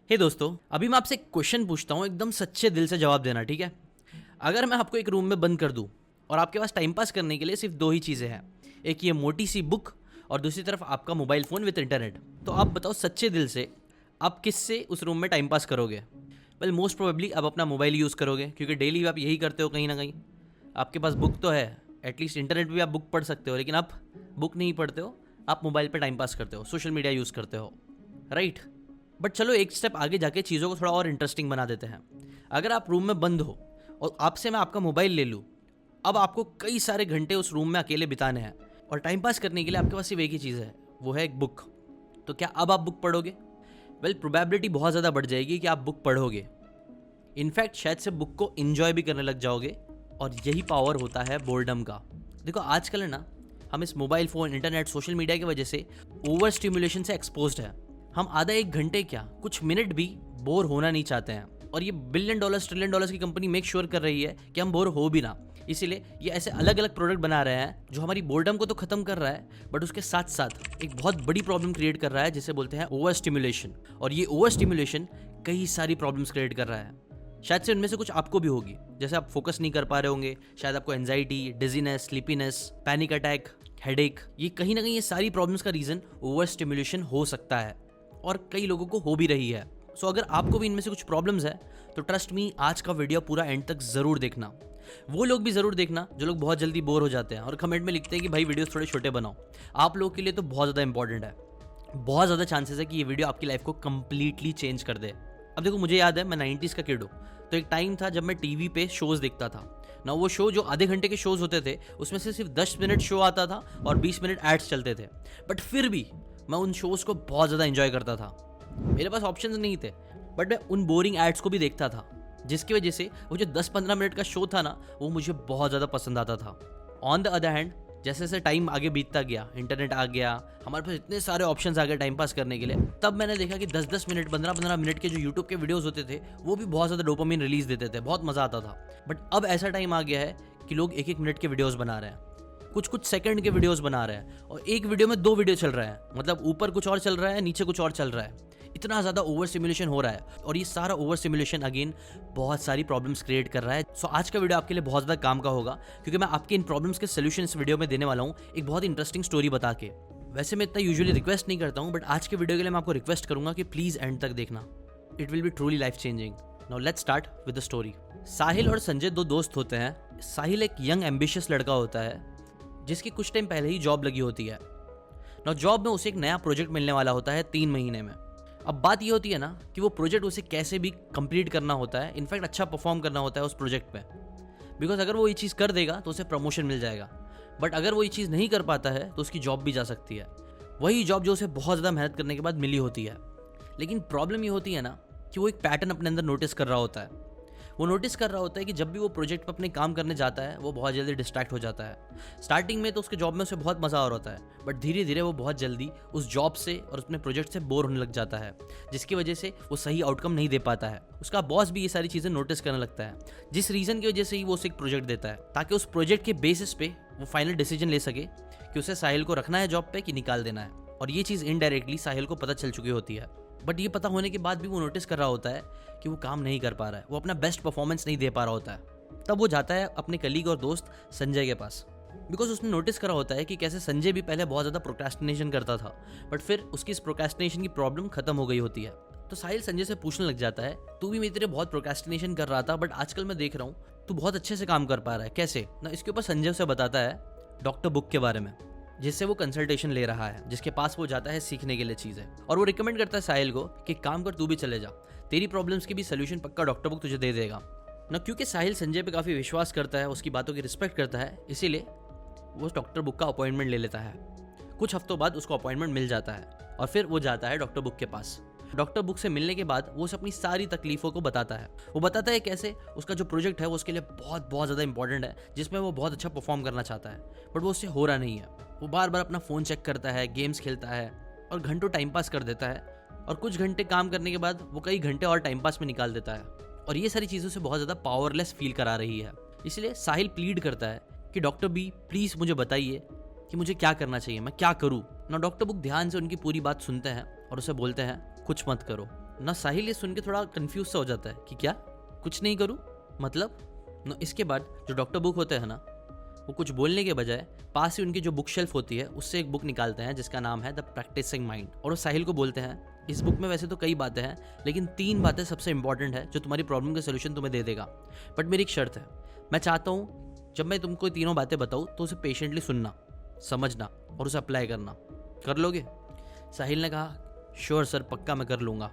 हे दोस्तों, अभी मैं आपसे एक क्वेश्चन पूछता हूँ, एकदम सच्चे दिल से जवाब देना, ठीक है? अगर मैं आपको एक रूम में बंद कर दूँ और आपके पास टाइम पास करने के लिए सिर्फ दो ही चीज़ें हैं, एक ये मोटी सी बुक और दूसरी तरफ आपका मोबाइल फ़ोन विद इंटरनेट, तो आप बताओ सच्चे दिल से आप किससे उस रूम में टाइम पास करोगे? वेल, मोस्ट प्रोबेबली आप अपना मोबाइल यूज़ करोगे, क्योंकि डेली आप यही करते हो कहीं ना कहीं। आपके पास बुक तो है, एटलीस्ट इंटरनेट पे भी आप बुक पढ़ सकते हो, लेकिन आप बुक नहीं पढ़ते हो, आप मोबाइल पे टाइम पास करते हो, सोशल मीडिया यूज़ करते हो, राइट? बट चलो एक स्टेप आगे जाके चीज़ों को थोड़ा और इंटरेस्टिंग बना देते हैं। अगर आप रूम में बंद हो और आपसे मैं आपका मोबाइल ले लूँ, अब आपको कई सारे घंटे उस रूम में अकेले बिताने हैं और टाइम पास करने के लिए आपके पास सिर्फ एक ही चीज़ है, वो है एक बुक। तो क्या अब आप बुक पढ़ोगे? वेल, प्रोबेबिलिटी बहुत ज़्यादा बढ़ जाएगी कि आप बुक पढ़ोगे। इनफैक्ट शायद से बुक को इन्जॉय भी करने लग जाओगे, और यही पावर होता है बोर्डम का। देखो आजकल है ना, हम इस mobile phone, internet, social media की वजह से ओवर स्टिमुलेशन से एक्सपोज्ड है। हम आधा एक घंटे क्या, कुछ मिनट भी बोर होना नहीं चाहते हैं, और ये बिलियन डॉलर्स, ट्रिलियन डॉलर्स की कंपनी मेक श्योर कर रही है कि हम बोर हो भी ना। इसीलिए ये ऐसे अलग अलग प्रोडक्ट बना रहे हैं जो हमारी बोर्डम को तो खत्म कर रहा है, बट उसके साथ साथ एक बहुत बड़ी प्रॉब्लम क्रिएट कर रहा है, जिसे बोलते हैं ओवर स्टिमुलेशन। और ये ओवर स्टिमुलेशन कई सारी प्रॉब्लम्स क्रिएट कर रहा है। शायद से उनमें से कुछ आपको भी होगी, जैसे आप फोकस नहीं कर पा रहे होंगे, शायद आपको anxiety, dizziness, sleepiness, panic attack, headache, ये कहीं ना कहीं ये सारी प्रॉब्लम्स का रीजन ओवर स्टिमुलेशन हो सकता है, और कई लोगों को हो भी रही है। सो अगर आपको भी इनमें से कुछ प्रॉब्लम्स है तो ट्रस्ट मी, आज का वीडियो पूरा एंड तक जरूर देखना। वो लोग भी जरूर देखना जो लोग बहुत जल्दी बोर हो जाते हैं और कमेंट में लिखते हैं कि भाई वीडियोस थोड़े छोटे बनाओ। आप लोगों के लिए तो बहुत ज़्यादा इंपॉर्टेंट है। बहुत ज़्यादा चांसेस है कि ये वीडियो आपकी लाइफ को कंप्लीटली चेंज कर दे। अब देखो, मुझे याद है मैं 90s का किड हूँ, तो एक टाइम था जब मैं टीवी पे शोज़ देखता था ना। वो शो जो आधे घंटे के शोज़ होते थे, उसमें से सिर्फ 10 मिनट शो आता था और 20 मिनट एड्स चलते थे, बट फिर भी मैं उन शोज़ को बहुत ज़्यादा इंजॉय करता था। मेरे पास ऑप्शंस नहीं थे, बट मैं उन बोरिंग एड्स को भी देखता था, जिसकी वजह से वो जो 10-15 मिनट का शो था ना, वो मुझे बहुत ज़्यादा पसंद आता था। ऑन द अदर हैंड, जैसे जैसे टाइम आगे बीतता गया, इंटरनेट आ गया, हमारे पास इतने सारे ऑप्शंस आ गए टाइम पास करने के लिए, तब मैंने देखा कि 10-10 मिनट, 15-15 मिनट के जो यूट्यूब के वीडियोस होते थे, वो भी बहुत ज़्यादा डोपामिन रिलीज देते थे, बहुत मज़ा आता था। बट अब ऐसा टाइम आ गया है कि लोग 1-1 मिनट के वीडियोस बना रहे हैं, कुछ कुछ सेकंड के वीडियोस बना रहे हैं, और एक वीडियो में 2 वीडियो चल रहा है, मतलब ऊपर कुछ और चल रहा है, नीचे कुछ और चल रहा है। इतना ज़्यादा ओवर स्टिमुलेशन हो रहा है, और ये सारा ओवर स्टिमुलेशन अगेन बहुत सारी प्रॉब्लम्स क्रिएट कर रहा है। सो आज का वीडियो आपके लिए बहुत ज़्यादा काम का होगा, क्योंकि मैं आपके इन प्रॉब्लम्स के सोल्यूशन इस वीडियो में देने वाला हूँ, एक बहुत इंटरेस्टिंग स्टोरी बता के। वैसे मैं इतना यूजुअली रिक्वेस्ट नहीं करता हूँ, बट आज के वीडियो के लिए मैं आपको रिक्वेस्ट करूंगा कि प्लीज़ एंड तक देखना। It will be truly life changing. Now let's start with the story. Sahil और संजय दो दोस्त होते हैं। साहिल एक यंग एम्बिशियस लड़का होता है, जिसकी कुछ टाइम पहले ही जॉब लगी होती है। नाउ जॉब में उसे एक नया प्रोजेक्ट मिलने वाला होता है 3 महीने में। अब बात ये होती है ना कि वो प्रोजेक्ट उसे कैसे भी कंप्लीट करना होता है, इनफैक्ट अच्छा परफॉर्म करना होता है उस प्रोजेक्ट पे, बिकॉज अगर वो ये चीज़ कर देगा तो उसे प्रमोशन मिल जाएगा, बट अगर वो ये चीज़ नहीं कर पाता है तो उसकी जॉब भी जा सकती है, वही जॉब जो उसे बहुत ज़्यादा मेहनत करने के बाद मिली होती है। लेकिन प्रॉब्लम ये होती है ना कि वो एक पैटर्न अपने अंदर नोटिस कर रहा होता है। वो नोटिस कर रहा होता है कि जब भी वो प्रोजेक्ट पर अपने काम करने जाता है, वो बहुत जल्दी डिस्ट्रैक्ट हो जाता है। स्टार्टिंग में तो उसके जॉब में उसे बहुत मज़ा आ रहा होता है, बट धीरे धीरे वो बहुत जल्दी उस जॉब से और अपने प्रोजेक्ट से बोर होने लग जाता है, जिसकी वजह से वो सही आउटकम नहीं दे पाता है। उसका बॉस भी ये सारी चीज़ें नोटिस करने लगता है, जिस रीज़न की वजह से ही वो उसे एक प्रोजेक्ट देता है, ताकि उस प्रोजेक्ट के बेसिस पे वो फाइनल डिसीजन ले सके कि उसे साहिल को रखना है जॉब पे कि निकाल देना है। और ये चीज़ इनडायरेक्टली साहिल को पता चल चुकी होती है, बट ये पता होने के बाद भी वो नोटिस कर रहा होता है कि वो काम नहीं कर पा रहा है, वो अपना बेस्ट परफॉर्मेंस नहीं दे पा रहा होता है। तब वो जाता है अपने कलीग और दोस्त संजय के पास, बिकॉज उसने नोटिस करा होता है कि कैसे संजय भी पहले बहुत ज़्यादा प्रोक्रेस्टिनेशन करता था, बट फिर उसकी इस प्रोक्रेस्टिनेशन की प्रॉब्लम खत्म हो गई होती है। तो साहिल संजय से पूछने लग जाता है, तू भी मेरी तरह बहुत प्रोक्रेस्टिनेशन कर रहा था, बट आजकल मैं देख रहा हूँ तू बहुत अच्छे से काम कर पा रहा है, कैसे ना। इसके ऊपर संजय उसे बताता है डॉक्टर बुक के बारे में, जिससे वो कंसल्टेशन ले रहा है, जिसके पास वो जाता है सीखने के लिए चीज़ें। और वो रिकमेंड करता है साहिल को कि काम कर, तू भी चले जा, तेरी प्रॉब्लम्स की भी सोल्यूशन पक्का डॉक्टर बुक तुझे दे देगा ना। क्योंकि साहिल संजय पे काफ़ी विश्वास करता है, उसकी बातों की रिस्पेक्ट करता है, इसीलिए वो डॉक्टर बुक का अपॉइंटमेंट ले लेता है। कुछ हफ्तों बाद उसको अपॉइंटमेंट मिल जाता है, और फिर वो जाता है डॉक्टर बुक के पास। डॉक्टर बुक से मिलने के बाद वो उसे अपनी सारी तकलीफ़ों को बताता है। वो बताता है कैसे उसका जो प्रोजेक्ट है वो उसके लिए बहुत बहुत ज़्यादा इंपॉर्टेंट है, जिसमें वो बहुत अच्छा परफॉर्म करना चाहता है, बट वो उससे हो रहा नहीं है। वो बार बार अपना फ़ोन चेक करता है, गेम्स खेलता है और घंटों टाइम पास कर देता है, और कुछ घंटे काम करने के बाद वो कई घंटे और टाइम पास में निकाल देता है, और ये सारी चीज़ों से बहुत ज़्यादा पावरलेस फील करा रही है। इसलिए साहिल प्लीड करता है कि डॉक्टर बी प्लीज़ मुझे बताइए कि मुझे क्या करना चाहिए, मैं क्या करूँ ना। डॉक्टर बुक ध्यान से उनकी पूरी बात सुनते हैं और उसे बोलते हैं कुछ मत करो ना साहिल ये सुन के थोड़ा कंफ्यूज सा हो जाता है कि क्या कुछ नहीं करूँ मतलब ना। इसके बाद जो डॉक्टर बुक होते हैं ना, वो कुछ बोलने के बजाय पास ही उनकी जो बुक शेल्फ होती है उससे एक बुक निकालते हैं जिसका नाम है द प्रैक्टिसिंग माइंड। और वो साहिल को बोलते हैं इस बुक में वैसे तो कई बातें हैं, लेकिन 3 बातें सबसे इंपॉर्टेंट है जो तुम्हारी प्रॉब्लम का सोल्यूशन तुम्हें दे देगा। बट मेरी एक शर्त है, मैं चाहता हूँ जब मैं तुमको तीनों बातें बताऊँ तो उसे पेशेंटली सुनना, समझना और उसे अप्लाई करना। कर लोगे? साहिल ने कहा श्योर सर, पक्का मैं कर लूँगा।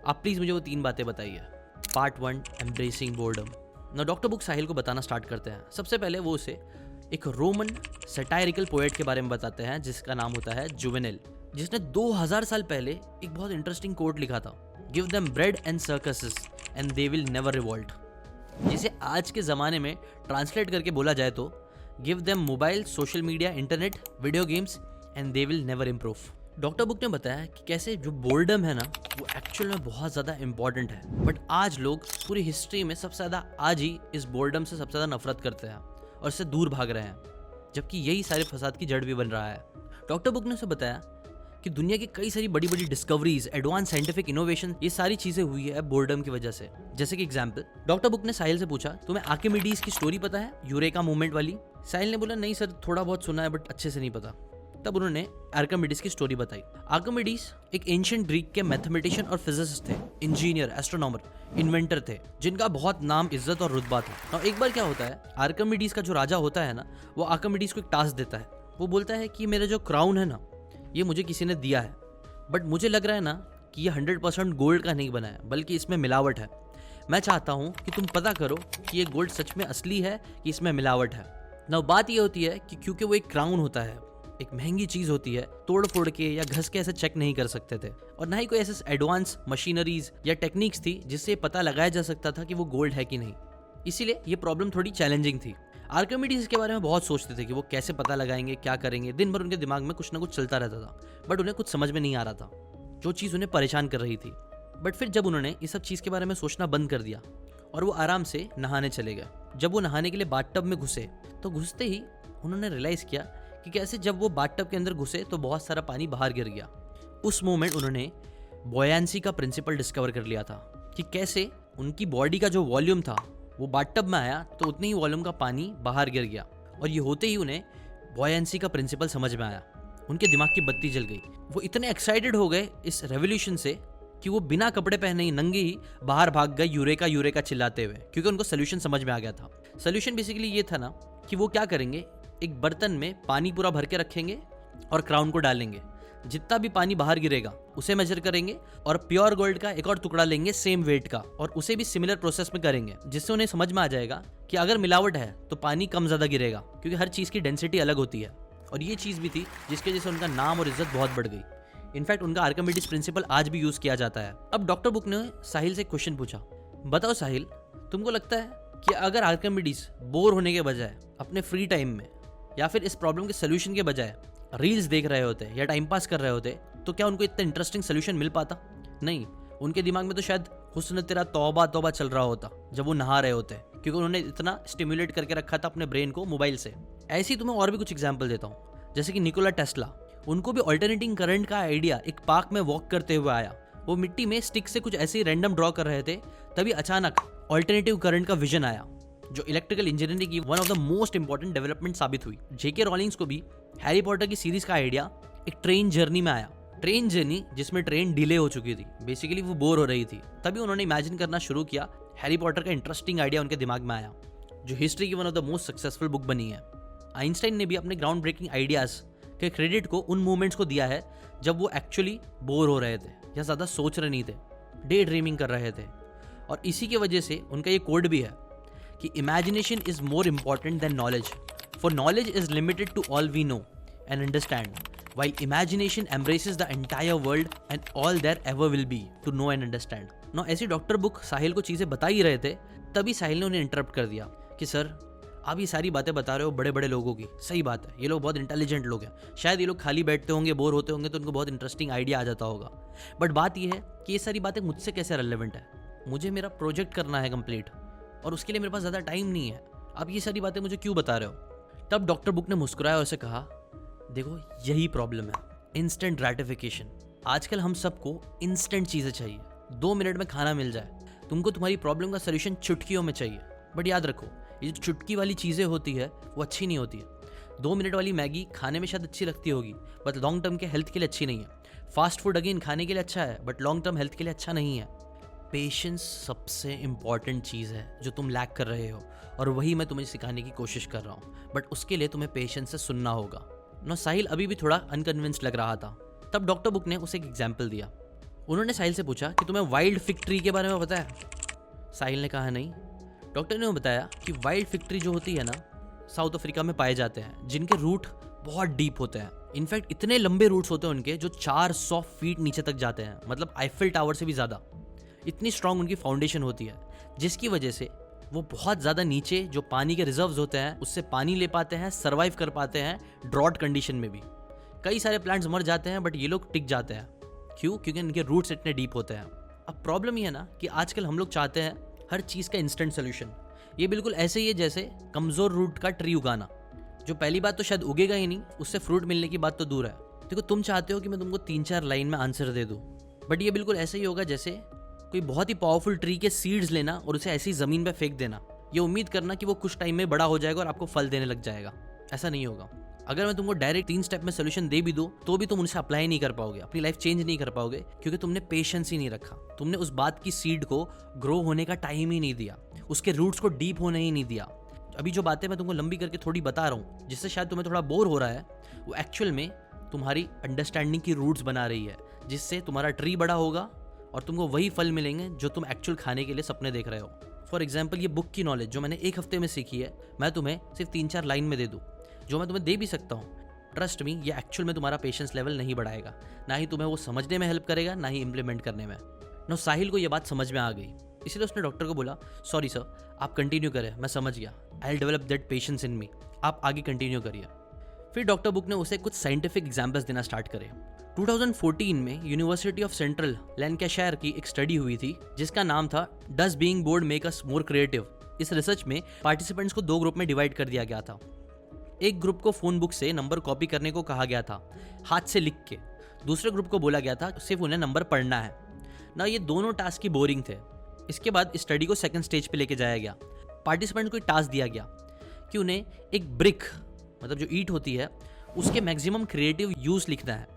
आप प्लीज़ मुझे वो 3 बातें बताइए। Part 1, embracing boredom. ना डॉक्टर बुक साहिल को बताना स्टार्ट करते हैं। सबसे पहले वो उसे एक रोमन सटायरिकल पोएट के बारे में बताते हैं जिसका नाम होता है जुवेनिल, जिसने 2000 साल पहले एक बहुत इंटरेस्टिंग कोट लिखा था, give them bread and circuses and they will never revolt. जिसे आज के ज़माने में ट्रांसलेट करके बोला जाए तो give them mobile, social media, internet, video games and they will never improve. Doctor book ने बताया कि कैसे जो बोर्डम है ना वो एक्चुअल में बहुत ज़्यादा इंपॉर्टेंट है, बट आज लोग पूरी हिस्ट्री में सबसे ज़्यादा आज ही इस बोर्डम से सबसे ज़्यादा नफरत करते हैं और इससे दूर भाग रहे हैं, जबकि यही सारे फसाद की जड़ भी बन रहा है। डॉक्टर बुक ने उसे बताया कि दुनिया की कई सारी बड़ी बड़ी डिस्कवरीज, एडवांस साइंटिफिक इनोवेशन, ये सारी चीज़ें हुई है बोर्डम की वजह से। जैसे कि एग्जाम्पल, डॉक्टर बुक ने साहिल से पूछा तुम्हें आर्किमिडीज की स्टोरी पता है, यूरेका मूवमेंट वाली? साहिल ने बोला नहीं सर, थोड़ा बहुत सुना है बट अच्छे से नहीं पता। तब उन्होंने आर्किमिडीज की स्टोरी बताई। आर्किमिडीज एक एंशिएंट ग्रीक के मैथमेटिशियन और फिजिसिस्ट थे, इंजीनियर, एस्ट्रोनॉमर, इन्वेंटर थे, जिनका बहुत नाम, इज्जत और रुतबा था। और एक बार क्या होता है, आर्किमिडीज का जो राजा होता है ना, वो आर्किमिडीज को एक टास्क देता है। वो बोलता है कि मेरा जो क्राउन है ना, ये मुझे किसी ने दिया है, बट मुझे लग रहा है ना कि ये 100% गोल्ड का नहीं बना है, बल्कि इसमें मिलावट है। मैं चाहता हूँ कि तुम पता करो कि ये गोल्ड सच में असली है कि इसमें मिलावट है ना। बात ये होती है कि क्योंकि वो एक क्राउन होता है, एक महंगी चीज़ होती है, तोड़ फोड़ के या घस के ऐसे चेक नहीं कर सकते थे, और ना ही कोई ऐसे एडवांस मशीनरीज या टेक्निक्स थी जिससे पता लगाया जा सकता था कि वो गोल्ड है कि नहीं। इसीलिए ये प्रॉब्लम थोड़ी चैलेंजिंग थी। आर्किमिडीज इसके बारे में बहुत सोचते थे कि वो कैसे पता लगाएंगे, क्या करेंगे। दिन भर उनके दिमाग में कुछ ना कुछ चलता रहता था, बट उन्हें कुछ समझ में नहीं आ रहा था, जो चीज़ उन्हें परेशान कर रही थी। बट फिर जब उन्होंने इस सब चीज़ के बारे में सोचना बंद कर दिया और वो आराम से नहाने चले गए, जब वो नहाने के लिए बाथटब में घुसे तो घुसते ही उन्होंने रियलाइज़ किया कि कैसे जब वो बाथटब के अंदर घुसे तो बहुत सारा पानी बाहर गिर गया। उस मोमेंट उन्होंने बॉयंसी का प्रिंसिपल डिस्कवर कर लिया था कि कैसे उनकी बॉडी का जो वॉल्यूम था वो बाथटब में आया तो उतनी ही वॉल्यूम का पानी बाहर गिर गया, और ये होते ही उन्हें बॉयंसी का प्रिंसिपल समझ में आया। उनके दिमाग की बत्ती जल गई। वो इतने एक्साइटेड हो गए इस रेवोल्यूशन से कि वो बिना कपड़े पहने ही नंगे ही बाहर भाग गए, यूरेका यूरेका चिल्लाते हुए, क्योंकि उनको सोल्यूशन समझ में आ गया था। सोल्यूशन बेसिकली ये था ना कि वो क्या करेंगे, एक बर्तन में पानी पूरा भर के रखेंगे और क्राउन को डालेंगे, जितना भी पानी बाहर गिरेगा उसे मेजर करेंगे और प्योर गोल्ड का एक और टुकड़ा लेंगे सेम वेट का, और उसे भी सिमिलर प्रोसेस में करेंगे, जिससे उन्हें समझ में आ जाएगा कि अगर मिलावट है तो पानी कम ज़्यादा गिरेगा, क्योंकि हर चीज़ की डेंसिटी अलग होती है। और ये चीज़ भी थी जिसकी वजह से उनका नाम और इज्जत बहुत बढ़ गई। इनफैक्ट उनका आर्किमिडीज प्रिंसिपल आज भी यूज़ किया जाता है। अब डॉक्टर बुक ने साहिल से क्वेश्चन पूछा, बताओ साहिल, तुमको लगता है कि अगर आर्किमिडीज बोर होने के बजाय अपने फ्री टाइम में या फिर इस प्रॉब्लम के सोल्यूशन के बजाय रील्स देख रहे होते या टाइम पास कर रहे होते तो क्या उनको इतना इंटरेस्टिंग सोल्यूशन मिल पाता? नहीं, उनके दिमाग में तो शायद हुस्न तेरा तौबा तौबा चल रहा होता जब वो नहा रहे होते, क्योंकि उन्होंने इतना स्टिमुलेट करके रखा था अपने ब्रेन को मोबाइल से। ऐसे ही तुम्हें और भी कुछ एग्जाम्पल देता हूँ, जैसे कि निकोला टेस्ला, उनको भी अल्टरनेटिंग करंट का आइडिया एक पार्क में वॉक करते हुए आया। वो मिट्टी में स्टिक से कुछ ऐसे ही रैंडम ड्रॉ कर रहे थे, तभी अचानक अल्टरनेटिव करंट का विजन आया, जो इलेक्ट्रिकल इंजीनियरिंग की one of the most important development साबित हुई। जेके रॉलिंग्स को भी हैरी पॉटर की सीरीज का आइडिया एक ट्रेन जर्नी में आया, ट्रेन जर्नी जिसमें ट्रेन डिले हो चुकी थी, बेसिकली वो बोर हो रही थी, तभी उन्होंने इमेजिन करना शुरू किया। हैरी पॉटर का इंटरेस्टिंग आइडिया उनके दिमाग में आया, जो हिस्ट्री की one of the most successful book बनी है। आइंस्टाइन ने भी अपने ग्राउंड ब्रेकिंग आइडियाज के क्रेडिट को उन मोमेंट्स को दिया है जब वो एक्चुअली बोर हो रहे थे या ज़्यादा सोच रहे नहीं थे, डे ड्रीमिंग कर रहे थे। और इसी की वजह से उनका ये कोड भी है कि imagination is more important than knowledge, for knowledge is limited to all we know and understand, while imagination embraces the entire world and all there ever will be to know and understand. Now ऐसी doctor book Sahil को चीज़ें बता ही रहे थे, तभी साहिल ने उन्हें interrupt कर दिया कि सर आप ये सारी बातें बता रहे हो बड़े बड़े लोगों की, सही बात है, ये लोग बहुत इंटेलिजेंट लोग हैं, शायद ये लोग खाली बैठते होंगे, बोर होते होंगे तो उनको बहुत इंटरेस्टिंग आइडिया आ जाता होगा, बट बात ये है कि ये सारी बातें मुझसे कैसे रेलेवेंट है, मुझे मेरा प्रोजेक्ट करना है कंप्लीट और उसके लिए मेरे पास ज़्यादा टाइम नहीं है, आप ये सारी बातें मुझे क्यों बता रहे हो? तब डॉक्टर बुक ने मुस्कुराया और उसे कहा, देखो यही प्रॉब्लम है, इंस्टेंट ग्रेटिफिकेशन। आजकल हम सबको इंस्टेंट चीज़ें चाहिए, 2 मिनट में खाना मिल जाए, तुमको तुम्हारी प्रॉब्लम का सोल्यूशन चुटकियों में चाहिए। बट याद रखो, ये जो चुटकी वाली चीज़ें होती है वो अच्छी नहीं होती है। 2 मिनट वाली मैगी खाने में शायद अच्छी लगती होगी, बट लॉन्ग टर्म के हेल्थ के लिए अच्छी नहीं है। फास्ट फूड अगेन खाने के लिए अच्छा है, बट लॉन्ग टर्म हेल्थ के लिए अच्छा नहीं है। पेशेंस सबसे इंपॉर्टेंट चीज़ है जो तुम लैक कर रहे हो, और वही मैं तुम्हें सिखाने की कोशिश कर रहा हूँ। बट उसके लिए तुम्हें पेशेंस से सुनना होगा ना। साहिल अभी भी थोड़ा अनकन्विंस्ड लग रहा था। तब डॉक्टर बुक ने उसे एक एग्जाम्पल दिया। उन्होंने साहिल से पूछा कि तुम्हें वाइल्ड फिग ट्री के बारे में पता है? साहिल ने कहा नहीं। डॉक्टर ने बताया कि वाइल्ड फिग ट्री जो होती है ना, साउथ अफ्रीका में पाए जाते हैं, जिनके रूट बहुत डीप होते हैं। इनफैक्ट इतने लंबे रूट्स होते हैं उनके जो 400 फीट नीचे तक जाते हैं, मतलब आईफिल टावर से भी ज़्यादा। इतनी स्ट्रांग उनकी फाउंडेशन होती है, जिसकी वजह से वो बहुत ज़्यादा नीचे जो पानी के रिजर्व्स होते हैं उससे पानी ले पाते हैं, सर्वाइव कर पाते हैं ड्रॉट कंडीशन में भी। कई सारे प्लांट्स मर जाते हैं बट ये लोग टिक जाते हैं। क्यों? क्योंकि इनके रूट्स इतने डीप होते हैं। अब प्रॉब्लम ये है ना कि आजकल हम लोग चाहते हैं हर चीज़ का इंस्टेंट सोल्यूशन। ये बिल्कुल ऐसे ही है जैसे कमज़ोर रूट का ट्री उगाना, जो पहली बात तो शायद उगेगा ही नहीं, उससे फ्रूट मिलने की बात तो दूर है। देखो, तुम चाहते हो कि मैं तुमको 3-4 लाइन में आंसर दे दूँ, बट ये बिल्कुल ऐसे ही होगा जैसे कोई बहुत ही पावरफुल ट्री के सीड्स लेना और उसे ऐसी ज़मीन पे फेंक देना, ये उम्मीद करना कि वो कुछ टाइम में बड़ा हो जाएगा और आपको फल देने लग जाएगा। ऐसा नहीं होगा। अगर मैं तुमको डायरेक्ट 3 स्टेप में सोल्यूशन दे भी दूं तो भी तुम उनसे अप्लाई नहीं कर पाओगे, अपनी लाइफ चेंज नहीं कर पाओगे, क्योंकि तुमने पेशेंस ही नहीं रखा। तुमने उस बात की सीड को ग्रो होने का टाइम ही नहीं दिया, उसके रूट्स को डीप होने ही नहीं दिया। अभी जो बातें मैं तुमको लंबी करके थोड़ी बता रहा हूँ, जिससे शायद तुम्हें थोड़ा बोर हो रहा है, वो एक्चुअल में तुम्हारी अंडरस्टैंडिंग की रूट्स बना रही है, जिससे तुम्हारा ट्री बड़ा होगा और तुमको वही फल मिलेंगे जो तुम एक्चुअल खाने के लिए सपने देख रहे हो। फॉर एग्जाम्पल, ये बुक की नॉलेज जो मैंने 1 हफ्ते में सीखी है, मैं तुम्हें सिर्फ 3-4 लाइन में दे दूँ, जो मैं तुम्हें दे भी सकता हूँ। ट्रस्ट मी, ये एक्चुअल में तुम्हारा पेशेंस लेवल नहीं बढ़ाएगा, ना ही तुम्हें वो समझने में हेल्प करेगा, ना ही इम्प्लीमेंट करने में। नो, साहिल को ये बात समझ में आ गई, इसलिए उसने डॉक्टर को बोला, सॉरी सर, आप कंटिन्यू करें, मैं समझ गया, I will develop that patience in me, आप आगे कंटिन्यू करिए। फिर डॉक्टर बुक ने उसे कुछ साइंटिफिक एग्जाम्पल्स देना स्टार्ट करे। 2014 में यूनिवर्सिटी ऑफ सेंट्रल लैंकाशायर की एक स्टडी हुई थी जिसका नाम था does being board make us more creative. इस रिसर्च में पार्टिसिपेंट्स को 2 ग्रुप में डिवाइड कर दिया गया था। एक ग्रुप को फोन बुक से नंबर कॉपी करने को कहा गया था, हाथ से लिख के। दूसरे ग्रुप को बोला गया था सिर्फ उन्हें नंबर पढ़ना है ना। ये दोनों टास्क ही बोरिंग थे। इसके बाद स्टडी को सेकंड स्टेज पे लेके जाया गया। पार्टिसिपेंट को एक टास्क दिया गया कि उन्हें एक ब्रिक, मतलब जो ईंट होती है, उसके मैक्सिमम क्रिएटिव यूज़ लिखना है।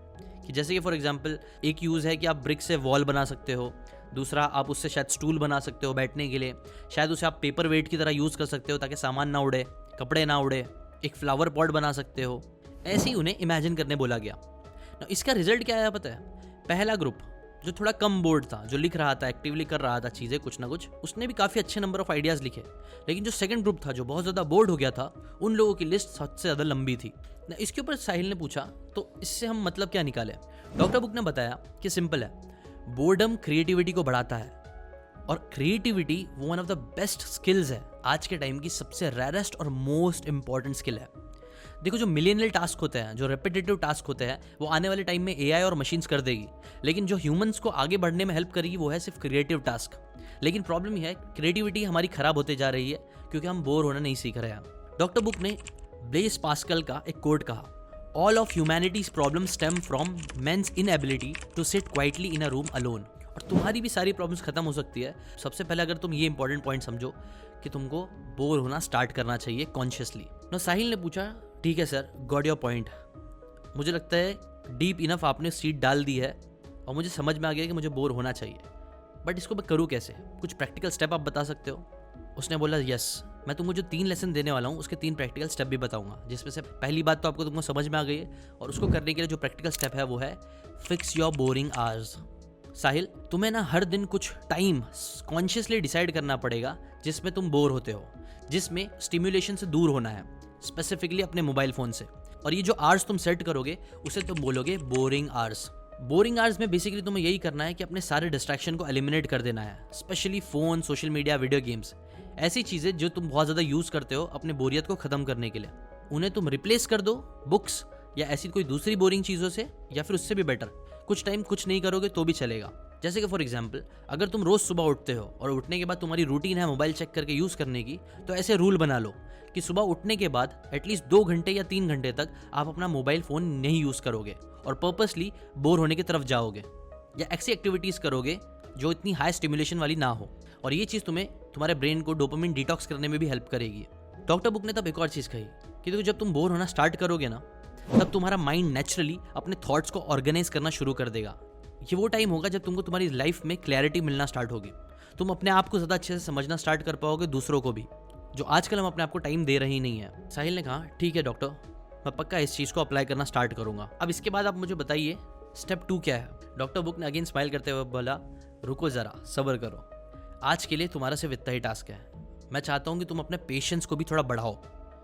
कि जैसे कि फॉर एग्जांपल एक यूज़ है कि आप ब्रिक से वॉल बना सकते हो, दूसरा आप उससे शायद स्टूल बना सकते हो बैठने के लिए, शायद उसे आप पेपर वेट की तरह यूज़ कर सकते हो ताकि सामान ना उड़े, कपड़े ना उड़े, एक फ्लावर पॉट बना सकते हो। ऐसे ही उन्हें इमेजिन करने बोला गया। इसका रिजल्ट क्या आया पता है? पहला ग्रुप जो थोड़ा कम बोर्ड था, जो लिख रहा था, एक्टिवली कर रहा था चीज़ें कुछ ना कुछ, उसने भी काफ़ी अच्छे नंबर ऑफ आइडियाज़ लिखे। लेकिन जो सेकंड ग्रुप था जो बहुत ज़्यादा बोर्ड हो गया था, उन लोगों की लिस्ट सबसे ज़्यादा लंबी थी। इसके ऊपर साहिल ने पूछा, तो इससे हम मतलब क्या निकाले? डॉक्टर बुक ने बताया कि सिंपल है, बोर्डम क्रिएटिविटी को बढ़ाता है, और creativity one of the best skills है, आज के टाइम की सबसे रेयरेस्ट और मोस्ट इंपॉर्टेंट स्किल है। देखो, जो मिलेनियल टास्क होते हैं, जो रेपिटेटिव टास्क होते हैं, वो आने वाले टाइम में एआई और मशीन्स कर देगी। लेकिन जो ह्यूमंस को आगे बढ़ने में हेल्प करेगी वो है सिर्फ क्रिएटिव टास्क। लेकिन प्रॉब्लम यह है, क्रिएटिविटी हमारी खराब होते जा रही है क्योंकि हम बोर होना नहीं सीख रहे हैं। डॉक्टर बुक ने ब्लेस पास्कल का एक कोट कहा, all of humanity's problem stem from man's inability to sit quietly in a room alone. और तुम्हारी भी सारी प्रॉब्लम्स खत्म हो सकती है सबसे पहले अगर तुम ये इंपॉर्टेंट पॉइंट समझो कि तुमको बोर होना स्टार्ट करना चाहिए कॉन्शियसली। नो, साहिल ने पूछा, ठीक है सर, गॉट योर पॉइंट, मुझे लगता है डीप इनफ आपने सीट डाल दी है और मुझे समझ में आ गया कि मुझे बोर होना चाहिए, बट इसको मैं करूँ कैसे? कुछ प्रैक्टिकल स्टेप आप बता सकते हो? उसने बोला, यस, मैं तुमको जो 3 लेसन देने वाला हूँ उसके 3 प्रैक्टिकल स्टेप भी बताऊंगा, जिसमें से पहली बात तो आपको तुमको समझ में आ गई है, और उसको करने के लिए जो प्रैक्टिकल स्टेप है वो है फिक्स योर बोरिंग आवर्स। साहिल, तुम्हें ना हर दिन कुछ टाइम कॉन्शियसली डिसाइड करना पड़ेगा जिसमें तुम बोर होते हो, जिसमें स्टिम्युलेशन से दूर होना है, स्पेसिफिकली अपने मोबाइल फ़ोन से। और ये जो आवर्स तुम सेट करोगे उसे तुम बोलोगे बोरिंग आवर्स। बोरिंग आवर्स में बेसिकली तुम्हें यही करना है कि अपने सारे डिस्ट्रैक्शन को एलिमिनेट कर देना है, specially phone, social media, video games, ऐसी चीज़ें जो तुम बहुत ज़्यादा यूज़ करते हो अपने बोरियत को ख़त्म करने के लिए। उन्हें तुम रिप्लेस कर दो बुक्स या ऐसी कोई दूसरी बोरिंग चीज़ों से, या फिर उससे भी बेटर कुछ टाइम कुछ नहीं करोगे तो भी चलेगा। जैसे कि फॉर एग्जांपल, अगर तुम रोज़ सुबह उठते हो और उठने के बाद तुम्हारी रूटीन है मोबाइल चेक करके यूज़ करने की, तो ऐसे रूल बना लो कि सुबह उठने के बाद एटलीस्ट 2 घंटे या 3 घंटे तक आप अपना मोबाइल फ़ोन नहीं यूज़ करोगे और पर्पसली बोर होने की तरफ जाओगे, या ऐसी एक्टिविटीज़ करोगे जो इतनी हाई स्टिमुलेशन वाली ना हो, और ये चीज़ तुम्हें तुम्हारे ब्रेन को डोपामिन डिटॉक्स करने में भी हेल्प करेगी। डॉक्टर बुक ने तब एक और चीज़ कही कि देखो, जब तुम बोर होना स्टार्ट करोगे ना, तब तुम्हारा माइंड नेचुरली अपने थॉट्स को ऑर्गेनाइज करना शुरू कर देगा। ये वो टाइम होगा जब तुमको तुम्हारी लाइफ में क्लैरिटी मिलना स्टार्ट होगी। तुम अपने आप को ज़्यादा अच्छे से समझना स्टार्ट कर पाओगे, दूसरों को भी, जो आजकल हम अपने आप को टाइम दे रहे ही नहीं है। साहिल ने कहा ठीक है डॉक्टर, मैं पक्का इस चीज़ को अप्लाई करना स्टार्ट करूंगा। अब इसके बाद आप मुझे बताइए स्टेप 2 क्या है। डॉक्टर बुक ने अगेन स्माइल करते हुए बोला, रुको ज़रा, सब्र करो। आज के लिए तुम्हारा सिर्फ इतना ही टास्क है। मैं चाहता हूँ कि तुम अपने पेशेंस को भी थोड़ा बढ़ाओ।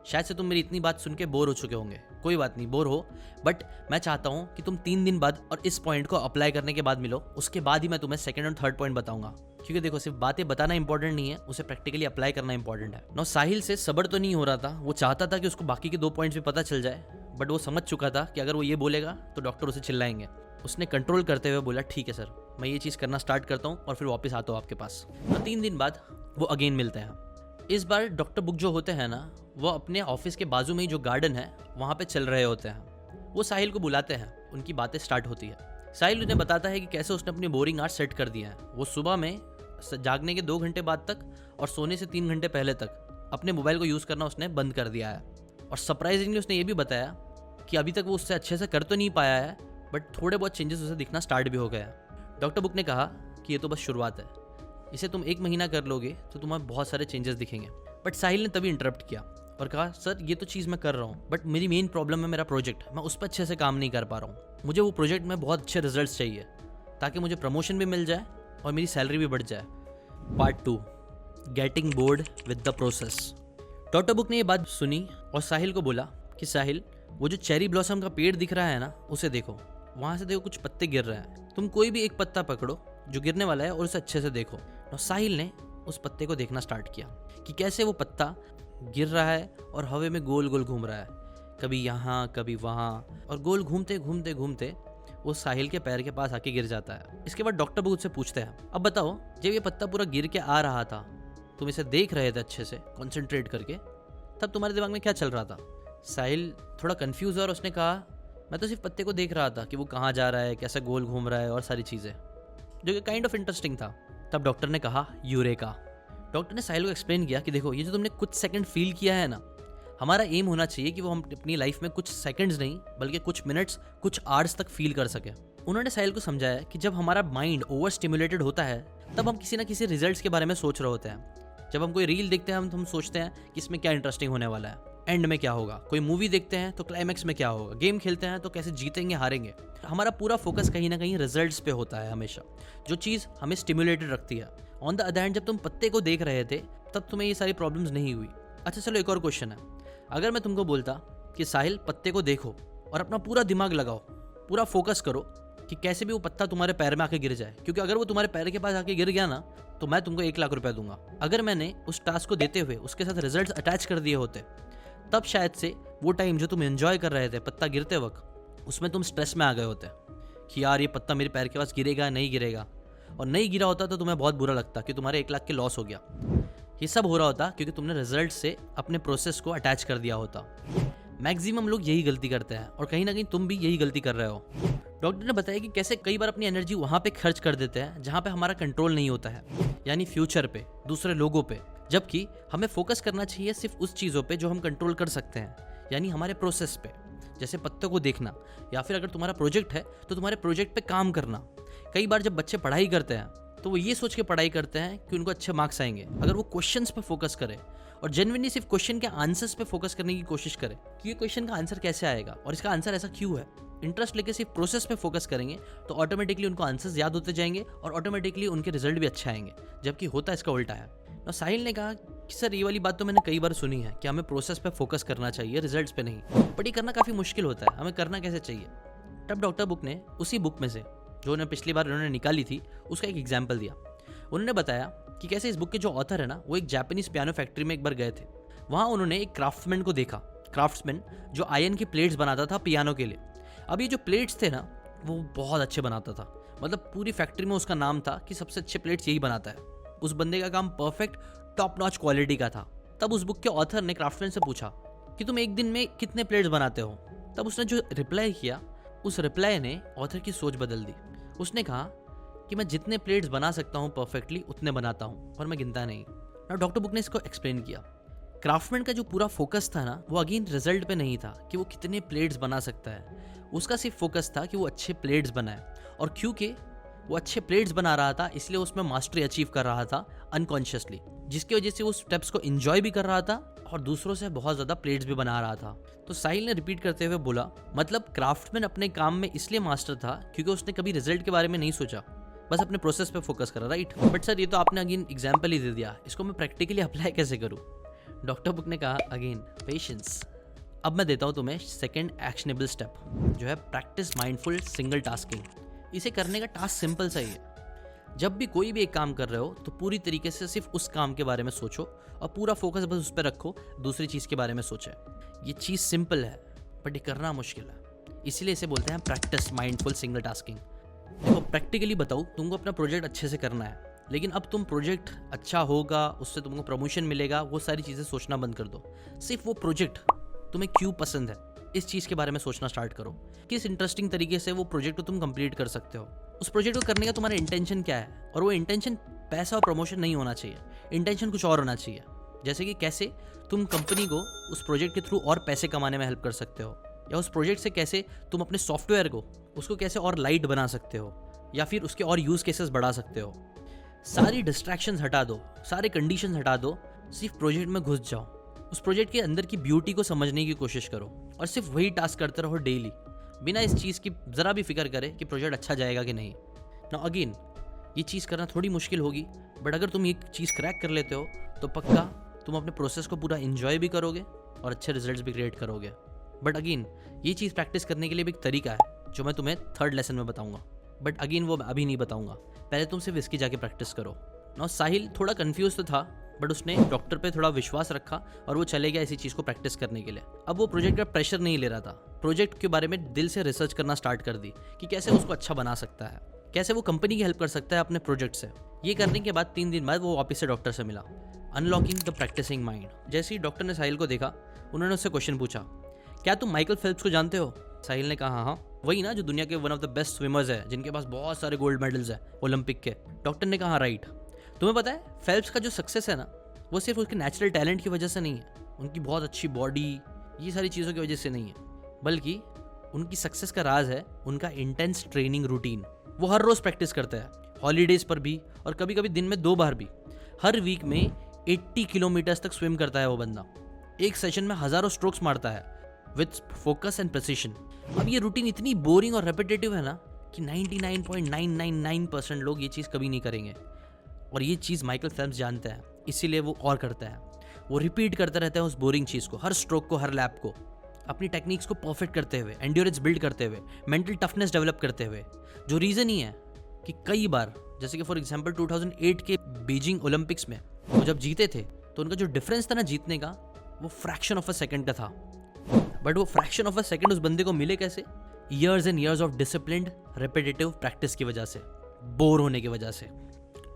शायद से तुम मेरी इतनी बात सुन के बोर हो चुके होंगे, कोई बात नहीं, बोर हो, बट मैं चाहता हूँ कि तुम 3 दिन बाद और इस पॉइंट को अप्लाई करने के बाद मिलो। उसके बाद ही मैं तुम्हें सेकंड और थर्ड पॉइंट बताऊंगा, क्योंकि देखो, सिर्फ बातें बताना इंपॉर्टेंट नहीं है, उसे प्रैक्टिकली अप्लाई करना इंपॉर्टेंट है। नो, साहिल से सब्र तो नहीं हो रहा था, वो चाहता था कि उसको बाकी के 2 पॉइंट्स भी पता चल जाए, बट वो समझ चुका था कि अगर वो ये बोलेगा तो डॉक्टर उसे चिल्लाएंगे। उसने कंट्रोल करते हुए बोला, ठीक है सर, मैं ये चीज़ करना स्टार्ट करता हूँ और फिर वापस आता हूँ आपके पास। तो 3 दिन बाद वो अगेन मिलते हैं। इस बार डॉक्टर बुक जो होते हैं ना, वो अपने ऑफिस के बाजू में ही जो गार्डन है वहाँ पे चल रहे होते हैं। वो साहिल को बुलाते हैं, उनकी बातें स्टार्ट होती है। साहिल उन्हें बताता है कि कैसे उसने अपनी बोरिंग आवर्स सेट कर दिया है। वो सुबह में जागने के 2 घंटे बाद तक और सोने से 3 घंटे पहले तक अपने मोबाइल को यूज़ करना उसने बंद कर दिया है। और सरप्राइजिंगली उसने ये भी बताया कि अभी तक वो उससे अच्छे से कर तो नहीं पाया है, बट थोड़े बहुत चेंजेस उसे दिखना स्टार्ट भी हो गया है। डॉक्टर बुक ने कहा कि ये तो बस शुरुआत है, इसे तुम 1 महीना कर लोगे तो तुम्हें बहुत सारे चेंजेस दिखेंगे। बट साहिल ने तभी इंटरप्ट किया और कहा, सर ये तो चीज़ मैं कर रहा हूँ, बट मेरी मेन प्रॉब्लम है मेरा प्रोजेक्ट, मैं उस पर अच्छे से काम नहीं कर पा रहा हूँ। मुझे वो प्रोजेक्ट में बहुत अच्छे रिजल्ट्स चाहिए ताकि मुझे प्रमोशन भी मिल जाए और मेरी सैलरी भी बढ़ जाए। Part 2, getting bored with the process. Doctor book ने ये बात सुनी और साहिल को बोला कि साहिल, वो जो चेरी ब्लॉसम का पेड़ दिख रहा है ना, उसे देखो, वहाँ से देखो कुछ पत्ते गिर रहे हैं, तुम कोई भी एक पत्ता पकड़ो जो गिरने वाला है और उसे अच्छे से देखो। और साहिल ने उस पत्ते को देखना स्टार्ट किया कि कैसे वो पत्ता गिर रहा है और हवा में गोल गोल घूम रहा है, कभी यहाँ कभी वहाँ, और गोल घूमते घूमते घूमते वो साहिल के पैर के पास आके गिर जाता है। इसके बाद डॉक्टर बुक से पूछते हैं, अब बताओ, जब ये पत्ता पूरा गिर के आ रहा था, तुम इसे देख रहे थे अच्छे से कॉन्सेंट्रेट करके, तब तुम्हारे दिमाग में क्या चल रहा था? साहिल थोड़ा कंफ्यूज हुआ और उसने कहा, मैं तो सिर्फ पत्ते को देख रहा था कि वो कहाँ जा रहा है, कैसा गोल घूम रहा है और सारी चीज़ें, जो कि काइंड ऑफ इंटरेस्टिंग था। तब डॉक्टर ने कहा, यूरेका। डॉक्टर ने साहिल को एक्सप्लेन किया कि देखो, ये जो तुमने कुछ सेकंड फील किया है ना, हमारा एम होना चाहिए कि वो हम अपनी लाइफ में कुछ सेकंड्स नहीं बल्कि कुछ मिनट्स, कुछ आवर्स तक फील कर सके। उन्होंने साहिल को समझाया कि जब हमारा माइंड ओवर स्टिमुलेटेड होता है, तब हम किसी ना किसी रिजल्ट्स के बारे में सोच रहे होते हैं। जब हम कोई रील देखते हैं, हम सोचते हैं कि इसमें क्या इंटरेस्टिंग होने वाला है, एंड में क्या होगा। कोई मूवी देखते हैं तो क्लाइमैक्स में क्या होगा। गेम खेलते हैं तो कैसे जीतेंगे हारेंगे। हमारा पूरा फोकस कहीं ना कहीं रिजल्ट्स पे होता है हमेशा, जो चीज़ हमें स्टिमुलेटेड रखती है। ऑन द अदर हैंड, जब तुम पत्ते को देख रहे थे तब तुम्हें ये सारी प्रॉब्लम्स नहीं हुई। अच्छा चलो, एक और क्वेश्चन है। अगर मैं तुमको बोलता कि साहिल, पत्ते को देखो और अपना पूरा दिमाग लगाओ, पूरा फोकस करो कि कैसे भी वो पत्ता तुम्हारे पैर में आके गिर जाए, क्योंकि अगर वो तुम्हारे पैर के पास आके गिर गया ना, तो मैं तुमको 1 लाख रुपया दूंगा। अगर मैंने उस टास्क को देते हुए उसके साथ रिजल्ट्स अटैच कर दिए होते, तब शायद से वो टाइम जो तुम एंजॉय कर रहे थे पत्ता गिरते वक्त, उसमें तुम स्ट्रेस में आ गए होते कि यार ये पत्ता मेरे पैर के पास गिरेगा नहीं गिरेगा, और नहीं गिरा होता तो तुम्हें बहुत बुरा लगता कि तुम्हारे 1 लाख के लॉस हो गया। ये सब हो रहा होता क्योंकि तुमने रिजल्ट से अपने प्रोसेस को अटैच कर दिया होता। मैक्सिमम लोग यही गलती करते हैं और कहीं ना कहीं तुम भी यही गलती कर रहे हो। डॉक्टर ने बताया कि कैसे कई बार अपनी एनर्जी वहाँ पे खर्च कर देते हैं जहाँ पे हमारा कंट्रोल नहीं होता है, यानी फ्यूचर पे, दूसरे लोगों पे, जबकि हमें फोकस करना चाहिए सिर्फ उस चीज़ों पे जो हम कंट्रोल कर सकते हैं, यानी हमारे प्रोसेस पे, जैसे पत्तों को देखना, या फिर अगर तुम्हारा प्रोजेक्ट है तो तुम्हारे प्रोजेक्ट पे काम करना। कई बार जब बच्चे पढ़ाई करते हैं तो वो ये सोच के पढ़ाई करते हैं कि उनको अच्छे मार्क्स आएंगे। अगर वो क्वेश्चंस पे फोकस करें और जेन्युइनली सिर्फ क्वेश्चन के आंसर्स पे फोकस करने की कोशिश करें कि ये क्वेश्चन का आंसर कैसे आएगा और इसका आंसर ऐसा क्यों है, इंटरेस्ट लेके सिर्फ प्रोसेस पे फोकस करेंगे तो ऑटोमेटिकली उनको आंसर्स याद होते जाएंगे और ऑटोमेटिकली उनके रिजल्ट भी अच्छे आएंगे। जबकि होता इसका उल्टा है। और साहिल ने कहा कि सर ये वाली बात तो मैंने कई बार सुनी है कि हमें प्रोसेस पे फोकस करना चाहिए, रिजल्ट्स पे नहीं, बट ये करना काफ़ी मुश्किल होता है, हमें करना कैसे चाहिए। तब डॉक्टर बुक ने उसी बुक में से जो उन्हें पिछली बार उन्होंने निकाली थी उसका एक एग्जाम्पल दिया। उन्होंने बताया कि कैसे इस बुक के जो ऑथर है ना, वो एक जापानीज पियानो फैक्ट्री में एक बार गए थे। वहाँ उन्होंने एक क्राफ्ट्समैन को देखा, क्राफ्ट्समैन जो आयरन की प्लेट्स बनाता था पियानो के लिए। अब ये जो प्लेट्स थे ना, वो बहुत अच्छे बनाता था, मतलब पूरी फैक्ट्री में उसका नाम था कि सबसे अच्छे प्लेट्स यही बनाता है। उस बंदे का काम परफेक्ट टॉप नॉच क्वालिटी का था। तब उस बुक के ऑथर ने क्राफ्ट्समैन से पूछा कि तुम एक दिन में कितने प्लेट्स बनाते हो। तब उसने जो रिप्लाई किया, उस रिप्लाई ने ऑथर की सोच बदल दी। उसने कहा कि मैं जितने प्लेट्स बना सकता हूँ परफेक्टली उतने बनाता हूँ और मैं गिनता नहीं। ना डॉक्टर बुक ने इसको एक्सप्लेन किया। क्राफ्टमैन का जो पूरा फोकस था ना, वो अगेन रिजल्ट पे नहीं था कि वो कितने प्लेट्स बना सकता है, उसका सिर्फ फोकस था कि वो अच्छे प्लेट्स बनाए। और क्योंकि वो अच्छे प्लेट्स बना रहा था इसलिए उसमें मास्टरी अचीव कर रहा था अनकॉन्शियसली, जिसकी वजह से वो स्टेप्स को एंजॉय भी कर रहा था और दूसरों से बहुत ज़्यादा प्लेट्स भी बना रहा था। तो साहिल ने रिपीट करते हुए बोला, मतलब क्राफ्टमैन अपने काम में इसलिए मास्टर था क्योंकि उसने कभी रिजल्ट के बारे में नहीं सोचा, बस अपने प्रोसेस पे फोकस करा, राइट। बट सर ये तो आपने अगेन एग्जाम्पल ही दे दिया, इसको मैं प्रैक्टिकली अप्लाई कैसे करूँ? डॉक्टर बुक ने कहा अगेन पेशेंस। अब मैं देता हूँ तुम्हें सेकेंड एक्शनेबल स्टेप, जो है प्रैक्टिस माइंडफुल सिंगल टास्किंग। इसे करने का टास्क सिंपल सा ही है। जब भी कोई भी एक काम कर रहे हो तो पूरी तरीके से सिर्फ उस काम के बारे में सोचो और पूरा फोकस बस उस पर रखो, दूसरी चीज़ के बारे में सोचे। ये चीज़ सिंपल है बट ये करना मुश्किल है, इसीलिए इसे बोलते हैं प्रैक्टिस माइंडफुल सिंगल टास्किंग। देखो प्रैक्टिकली बताऊँ, तुमको अपना प्रोजेक्ट अच्छे से करना है, लेकिन अब तुम प्रोजेक्ट अच्छा होगा, उससे तुमको प्रमोशन मिलेगा, वो सारी चीज़ें सोचना बंद कर दो। सिर्फ वो प्रोजेक्ट तुम्हें क्यों पसंद है इस चीज़ के बारे में सोचना स्टार्ट करो। किस इंटरेस्टिंग तरीके से वो प्रोजेक्ट को तुम कंप्लीट कर सकते हो, उस प्रोजेक्ट को करने का तुम्हारा इंटेंशन क्या है। और वो इंटेंशन पैसा और प्रमोशन नहीं होना चाहिए, इंटेंशन कुछ और होना चाहिए। जैसे कि कैसे तुम कंपनी को उस प्रोजेक्ट के थ्रू और पैसे कमाने में हेल्प कर सकते हो, या उस प्रोजेक्ट से कैसे तुम अपने सॉफ्टवेयर को उसको कैसे और लाइट बना सकते हो, या फिर उसके और यूज़ केसेस बढ़ा सकते हो। सारी डिस्ट्रैक्शंस हटा दो, सारे कंडीशंस हटा दो, सिर्फ प्रोजेक्ट में घुस जाओ, उस प्रोजेक्ट के अंदर की ब्यूटी को समझने की कोशिश करो और सिर्फ वही टास्क करते रहो डेली, बिना इस चीज़ की ज़रा भी फिक्र करे कि प्रोजेक्ट अच्छा जाएगा कि नहीं। ना अगेन ये चीज़ करना थोड़ी मुश्किल होगी, बट अगर तुम ये चीज़ क्रैक कर लेते हो तो पक्का तुम अपने प्रोसेस को पूरा एंजॉय भी करोगे और अच्छे रिजल्ट्स भी क्रिएट करोगे। बट अगेन ये चीज़ प्रैक्टिस करने के लिए भी एक तरीका है जो मैं तुम्हें थर्ड लेसन में बताऊंगा, बट अगेन वो अभी नहीं बताऊंगा, पहले तुम सिर्फ इसकी जाके प्रैक्टिस करो। ना साहिल थोड़ा कंफ्यूज तो था, बट उसने डॉक्टर पे थोड़ा विश्वास रखा और वो चले गया इसी चीज़ को प्रैक्टिस करने के लिए। अब वो प्रोजेक्ट का प्रेशर नहीं ले रहा था, प्रोजेक्ट के बारे में दिल से रिसर्च करना स्टार्ट कर दी कि कैसे उसको अच्छा बना सकता है, कैसे वो कंपनी की हेल्प कर सकता है अपने प्रोजेक्ट से। ये करने के बाद 3 दिन बाद वो वापस से डॉक्टर से मिला। Unlocking the practicing mind. जैसे ही डॉक्टर ने साहिल को देखा, उन्होंने उससे क्वेश्चन पूछा, क्या तुम माइकल फेल्प्स को जानते हो? साहिल ने कहा हाँ, वही ना जो दुनिया के one of the best swimmers है, जिनके पास बहुत सारे गोल्ड मेडल्स हैं ओलंपिक के। डॉक्टर ने कहा राइट। तुम्हें पता है फेल्प्स का जो सक्सेस है ना, वो सिर्फ उसके नेचुरल टैलेंट की वजह से नहीं है, उनकी बहुत अच्छी बॉडी, ये सारी चीज़ों की वजह से नहीं है, बल्कि उनकी सक्सेस का राज है उनका इंटेंस ट्रेनिंग रूटीन। वो हर रोज़ प्रैक्टिस करता है, हॉलीडेज पर भी और कभी कभी दिन में 2 बार भी। हर वीक में 80 किलोमीटर्स तक स्विम करता है वो बंदा। एक सेशन में हज़ारों स्ट्रोक्स मारता है विथ फोकस एंड प्रिसिशन। अब ये रूटीन इतनी बोरिंग और रेपिटेटिव है ना कि 99.999% लोग ये चीज़ कभी नहीं करेंगे, और ये चीज़ माइकल फेल्प्स जानता है, इसीलिए वो और करता है। वो रिपीट करते रहते हैं उस बोरिंग चीज़ को, हर स्ट्रोक को, हर लैप को, अपनी टेक्निक्स को परफेक्ट करते हुए, एंड्योरेंस बिल्ड करते हुए, मेंटल टफनेस डेवलप करते हुए। जो रीज़न ही है कि कई बार, जैसे कि फॉर एग्जांपल 2008 के बीजिंग ओलंपिक्स में वो जब जीते थे तो उनका जो डिफरेंस था ना जीतने का, वो फ्रैक्शन ऑफ अ सेकंड का था। बट वो फ्रैक्शन ऑफ अ सेकंड उस बंदे को मिले कैसे? Years and years of disciplined repetitive practice की वजह से, बोर होने की वजह से,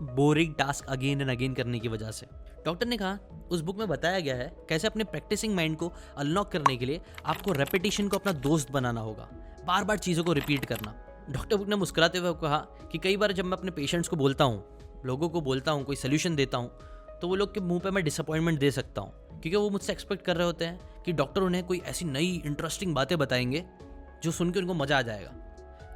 boring task again and again करने की वजह से। डॉक्टर ने कहा उस बुक में बताया गया है कैसे अपने प्रैक्टिसिंग माइंड को अनलॉक करने के लिए आपको रेपिटेशन को अपना दोस्त बनाना होगा, बार बार चीज़ों को रिपीट करना। डॉक्टर बुक ने मुस्कुराते हुए कहा कि कई बार जब मैं अपने पेशेंट्स को बोलता हूँ, लोगों को बोलता हूँ, कोई सोल्यूशन देता हूँ, तो वो लोग के मुंह पे मैं डिसअपॉइंटमेंट दे सकता हूँ, क्योंकि वो मुझसे एक्सपेक्ट कर रहे होते हैं कि डॉक्टर उन्हें कोई ऐसी नई इंटरेस्टिंग बातें बताएंगे जो सुन के उनको मज़ा आ जाएगा।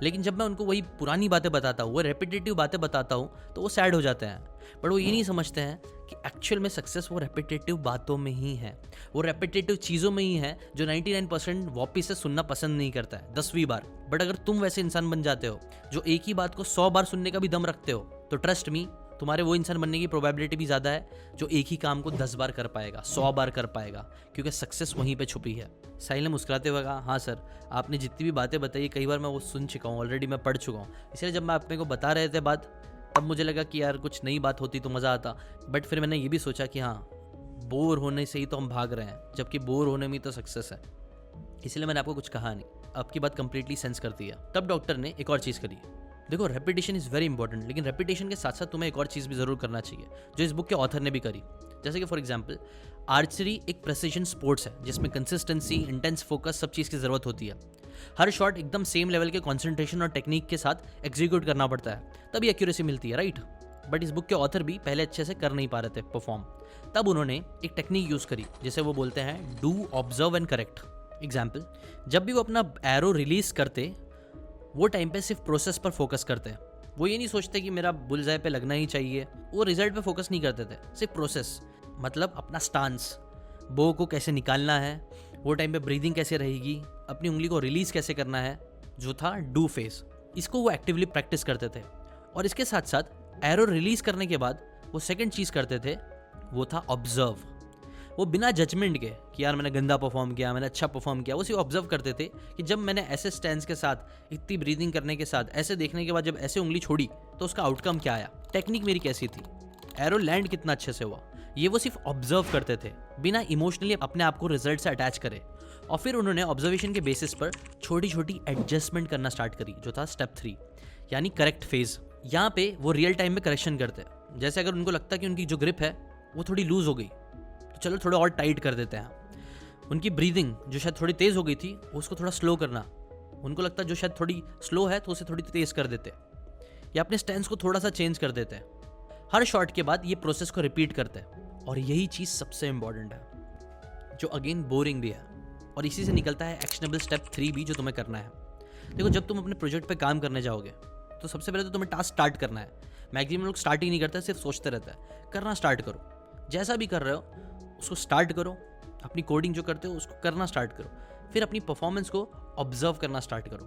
लेकिन जब मैं उनको वही पुरानी बातें बताता हूँ, वो रेपिटेटिव बातें बताता हूँ, तो वो सैड हो जाते हैं। बट वो ये नहीं समझते हैं कि एक्चुअल में सक्सेस वो रेपिटेटिव बातों में ही है, वो रेपिटेटिव चीज़ों में ही है जो 99% वापिस से सुनना पसंद नहीं करता है 10वीं बार। बट अगर तुम वैसे इंसान बन जाते हो जो एक ही बात को 100 बार सुनने का भी दम रखते हो, तो ट्रस्ट मी, तुम्हारे वो इंसान बनने की प्रोबेबिलिटी भी ज़्यादा है जो एक ही काम को 10 बार कर पाएगा, 100 बार कर पाएगा, क्योंकि सक्सेस वहीं पे छुपी है। साहिल ने मुस्कुराते हुए कहा, हाँ सर, आपने जितनी भी बातें बताई कई बार मैं वो सुन चुका हूँ, ऑलरेडी मैं पढ़ चुका हूँ। इसलिए जब मैं अपने को बता रहे थे बात, तब मुझे लगा कि यार कुछ नई बात होती तो मज़ा आता। बट फिर मैंने ये भी सोचा कि हाँ, बोर होने से ही तो हम भाग रहे हैं, जबकि बोर होने में तो सक्सेस है। इसलिए मैंने आपको कुछ कहा नहीं, आपकी बात कंप्लीटली सेंस करती है। तब डॉक्टर ने एक और चीज़ करी। देखो, रेपिटेशन इज़ वेरी इंपॉर्टेंट, लेकिन रेपिटेशन के साथ साथ तुम्हें एक और चीज़ भी ज़रूर करना चाहिए जो इस बुक के ऑथर ने भी करी। जैसे कि फॉर एग्जांपल आर्चरी एक प्रेसिजन स्पोर्ट्स है जिसमें कंसिस्टेंसी, इंटेंस फोकस, सब चीज़ की ज़रूरत होती है। हर शॉट एकदम सेम लेवल के कंसंट्रेशन और टेक्निक के साथ एग्जीक्यूट करना पड़ता है, तभी एक्यूरेसी मिलती है, राइट। बट इस बुक के ऑथर भी पहले अच्छे से कर नहीं पा रहे थे परफॉर्म, तब उन्होंने एक टेक्निक यूज़ करी जिसे वो बोलते हैं do, observe and correct. Example, जब भी वो अपना एरो रिलीज करते वो टाइम पे सिर्फ प्रोसेस पर फोकस करते हैं। वो ये नहीं सोचते कि मेरा बुलजाई पे लगना ही चाहिए, वो रिजल्ट पे फोकस नहीं करते थे, सिर्फ प्रोसेस, मतलब अपना स्टांस, बो को कैसे निकालना है, वो टाइम पे ब्रीदिंग कैसे रहेगी, अपनी उंगली को रिलीज कैसे करना है, जो था डू फेज, इसको वो एक्टिवली प्रैक्टिस करते थे। और इसके साथ साथ एरो रिलीज करने के बाद वो सेकंड चीज़ करते थे, वो था ऑब्जर्व। वो बिना जजमेंट के कि यार मैंने गंदा परफॉर्म किया, मैंने अच्छा परफॉर्म किया, वो सिर्फ ऑब्जर्व करते थे कि जब मैंने ऐसे स्टैंस के साथ, इतनी ब्रीदिंग करने के साथ, ऐसे देखने के बाद जब ऐसे उंगली छोड़ी तो उसका आउटकम क्या आया, टेक्निक मेरी कैसी थी, एरो लैंड कितना अच्छे से हुआ, ये वो सिर्फ ऑब्जर्व करते थे बिना इमोशनली अपने आप को रिजल्ट से अटैच करे। और फिर उन्होंने ऑब्जर्वेशन के बेसिस पर छोटी छोटी एडजस्टमेंट करना स्टार्ट करी, जो था स्टेप 3 यानी करेक्ट फेज। यहाँ पे वो रियल टाइम में करेक्शन करते हैं। जैसे अगर उनको लगता है कि उनकी जो ग्रिप है वो थोड़ी लूज हो गई तो चलो थोड़ा और टाइट कर देते हैं। उनकी ब्रीदिंग जो शायद थोड़ी तेज़ हो गई थी उसको थोड़ा स्लो करना, उनको लगता है जो शायद थोड़ी स्लो है तो उसे थोड़ी तेज़ कर देते, या अपने स्टैंस को थोड़ा सा चेंज कर देते हैं। हर शॉट के बाद ये प्रोसेस को रिपीट करते हैं। और यही चीज़ सबसे इम्पॉर्टेंट है, जो अगेन बोरिंग भी है, और इसी से निकलता है एक्शनेबल स्टेप 3 भी जो तुम्हें करना है। देखो, जब तुम अपने प्रोजेक्ट पे काम करने जाओगे तो सबसे पहले तो तुम्हें टास्क स्टार्ट करना है। मैक्सिमम लोग स्टार्ट ही नहीं करते, सिर्फ सोचते रहता है। करना स्टार्ट करो, जैसा भी कर रहे हो उसको स्टार्ट करो, अपनी कोडिंग जो करते हो उसको करना स्टार्ट करो, फिर अपनी परफॉर्मेंस को ऑब्जर्व करना स्टार्ट करो,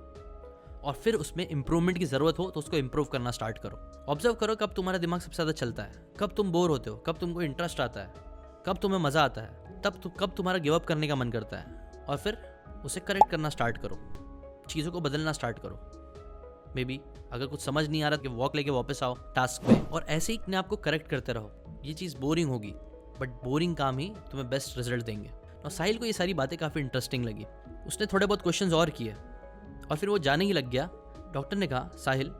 और फिर उसमें इंप्रूवमेंट की ज़रूरत हो तो उसको इंप्रूव करना स्टार्ट करो। ऑब्जर्व करो कब तुम्हारा दिमाग सबसे ज़्यादा चलता है, कब तुम बोर होते हो, कब तुमको इंटरेस्ट आता है, कब तुम्हें मज़ा आता है, कब तुम्हारा गिव अप करने का मन करता है, और फिर उसे करेक्ट करना स्टार्ट करो, चीज़ों को बदलना स्टार्ट करो। मे बी अगर कुछ समझ नहीं आ रहा कि वॉक लेके वापस आओ टास्क पे, और ऐसे ही अपने आप को करेक्ट करते रहो। ये चीज़ बोरिंग होगी, बट बोरिंग काम ही तुम्हें बेस्ट रिजल्ट देंगे। और साहिल को ये सारी बातें काफ़ी इंटरेस्टिंग लगी, उसने थोड़े बहुत क्वेश्चंस और किए और फिर वो जाने ही लग गया। डॉक्टर ने कहा, साहिल,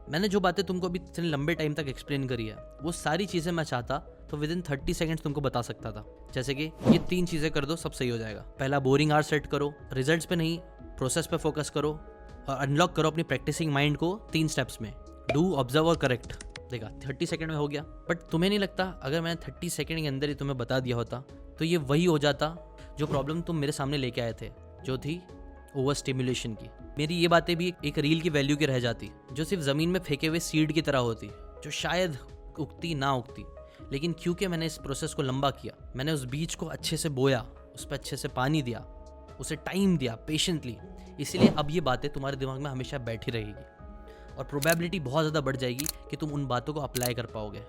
मैंने जो बातें तुमको अभी इतने लंबे टाइम तक एक्सप्लेन करी है वो सारी चीज़ें मैं चाहता तो विद इन 30 सेकेंड्स तुमको बता सकता था। जैसे कि ये 3 चीज़ें कर दो, सब सही हो जाएगा। पहला, बोरिंग आवर सेट करो, रिजल्ट्स पे नहीं प्रोसेस पे फोकस करो, और अनलॉक करो अपनी प्रैक्टिसिंग माइंड को 3 स्टेप्स में, डू, ऑब्जर्व और करेक्ट। देखा, 30 सेकंड में हो गया। बट तुम्हें नहीं लगता अगर मैंने 30 सेकंड के अंदर ही तुम्हें बता दिया होता तो ये वही हो जाता जो प्रॉब्लम तुम मेरे सामने लेके आए थे, जो थी ओवर स्टिमुलेशन की। मेरी ये बातें भी एक रील की वैल्यू की रह जाती, जो सिर्फ ज़मीन में फेंके हुए सीड की तरह होती, जो शायद उगती ना उगती। लेकिन क्योंकि मैंने इस प्रोसेस को लंबा किया, मैंने उस बीज को अच्छे से बोया, उस पर अच्छे से पानी दिया, उसे टाइम दिया पेशेंटली, इसीलिए अब ये बातें तुम्हारे दिमाग में हमेशा बैठी रहेगी और प्रोबेबिलिटी बहुत ज़्यादा बढ़ जाएगी कि तुम उन बातों को अप्लाई कर पाओगे।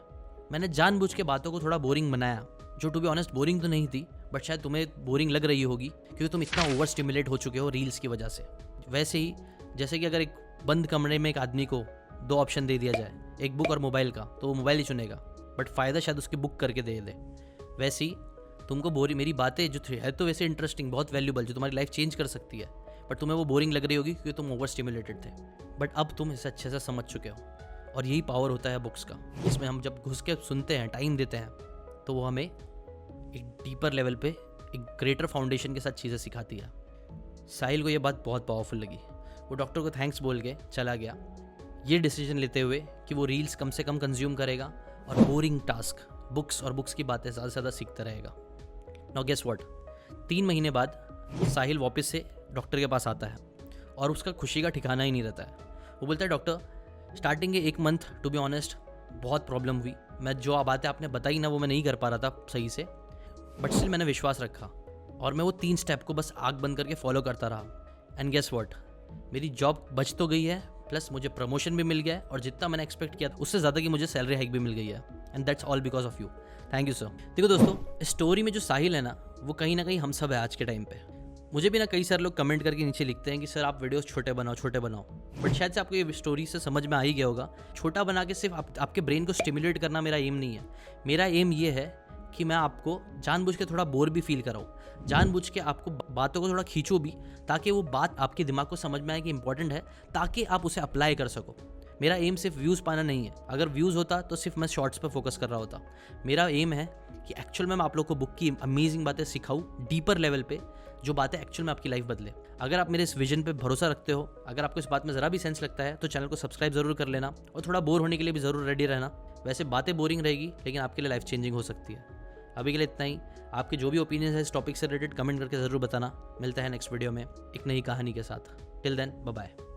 मैंने जानबूझ के बातों को थोड़ा बोरिंग बनाया, जो टू बी ऑनेस्ट बोरिंग तो नहीं थी, बट शायद तुम्हें बोरिंग लग रही होगी क्योंकि तुम इतना ओवर स्टिमुलेट हो चुके हो रील्स की वजह से। वैसे ही जैसे कि अगर एक बंद कमरे में एक आदमी को 2 ऑप्शन दे दिया जाए, एक बुक और मोबाइल का, तो वो मोबाइल ही चुनेगा, बट फ़ायदा शायद उसकी बुक करके दे दे। वैसे ही तुमको मेरी बातें जो है तो वैसे इंटरेस्टिंग, बहुत वैल्यूबल, जो तुम्हारी लाइफ चेंज कर सकती है, बट तुम्हें वो बोरिंग लग रही होगी क्योंकि तुम ओवर स्टिमुलेटेड थे। बट अब तुम इसे अच्छे से समझ चुके हो, और यही पावर होता है बुक्स का। इसमें हम जब घुस के सुनते हैं, टाइम देते हैं, तो वो हमें एक डीपर लेवल पे एक ग्रेटर फाउंडेशन के साथ चीज़ें सिखाती है। साहिल को ये बात बहुत पावरफुल लगी, वो डॉक्टर को थैंक्स बोल के चला गया, ये डिसीजन लेते हुए कि वो रील्स कम से कम कंज्यूम करेगा और बोरिंग टास्क, बुक्स और बुक्स की बातें ज़्यादा से ज़्यादा सीखता रहेगा। नाउ गेस व्हाट, 3 महीने बाद साहिल वापस से डॉक्टर के पास आता है और उसका खुशी का ठिकाना ही नहीं रहता है। वो बोलता है, डॉक्टर, स्टार्टिंग के 1 मंथ टू बी ऑनेस्ट बहुत प्रॉब्लम हुई, मैं जो बातें आपने बताई ना वो मैं नहीं कर पा रहा था सही से, बट स्टिल मैंने विश्वास रखा और मैं वो 3 स्टेप को बस आँख बंद करके फॉलो करता रहा। एंड गेस व्हाट, मेरी जॉब बच तो गई है, प्लस मुझे प्रमोशन भी मिल गया है, और जितना मैंने एक्सपेक्ट किया था उससे ज़्यादा की मुझे सैलरी हाइक भी मिल गई है। And that's all because of you, thank you sir. देखो दोस्तों, स्टोरी में जो साहिल है ना, वो कहीं ना कहीं हम सब है आज के टाइम पे। मुझे भी ना कई सारे लोग कमेंट करके नीचे लिखते हैं कि सर आप वीडियोस छोटे बनाओ, बट शायद से आपको ये स्टोरी से समझ में आ ही गया होगा, छोटा बना के सिर्फ आपके ब्रेन को स्टिमुलेट करना मेरा एम नहीं है। मेरा एम ये है कि मैं आपको जानबूझ के थोड़ा बोर भी फील कराऊँ, जानबूझ के आपको बातों को थोड़ा खींचूँ भी, ताकि वो बात आपके दिमाग को समझ में आए कि इंपॉर्टेंट है, ताकि आप उसे अप्लाई कर सको। मेरा एम सिर्फ व्यूज़ पाना नहीं है। अगर व्यूज़ होता तो सिर्फ मैं शॉर्ट्स पर फोकस कर रहा होता। मेरा एम है कि एक्चुअल में मैं आप लोग को बुक की अमेजिंग बातें सिखाऊं डीपर लेवल पे, जो बातें एक्चुअल में आपकी लाइफ बदले। अगर आप मेरे इस विजन पे भरोसा रखते हो, अगर आपको इस बात में ज़रा भी सेंस लगता है, तो चैनल को सब्सक्राइब ज़रूर कर लेना और थोड़ा बोर होने के लिए भी ज़रूर रेडी रहना। वैसे बातें बोरिंग रहेगी, लेकिन आपके लिए लाइफ चेंजिंग हो सकती है। अभी के लिए इतना ही। आपके जो भी ओपिनियन है इस टॉपिक से रिलेटेड कमेंट करके ज़रूर बताना। मिलते हैं नेक्स्ट वीडियो में एक नई कहानी के साथ। Till then, bye bye.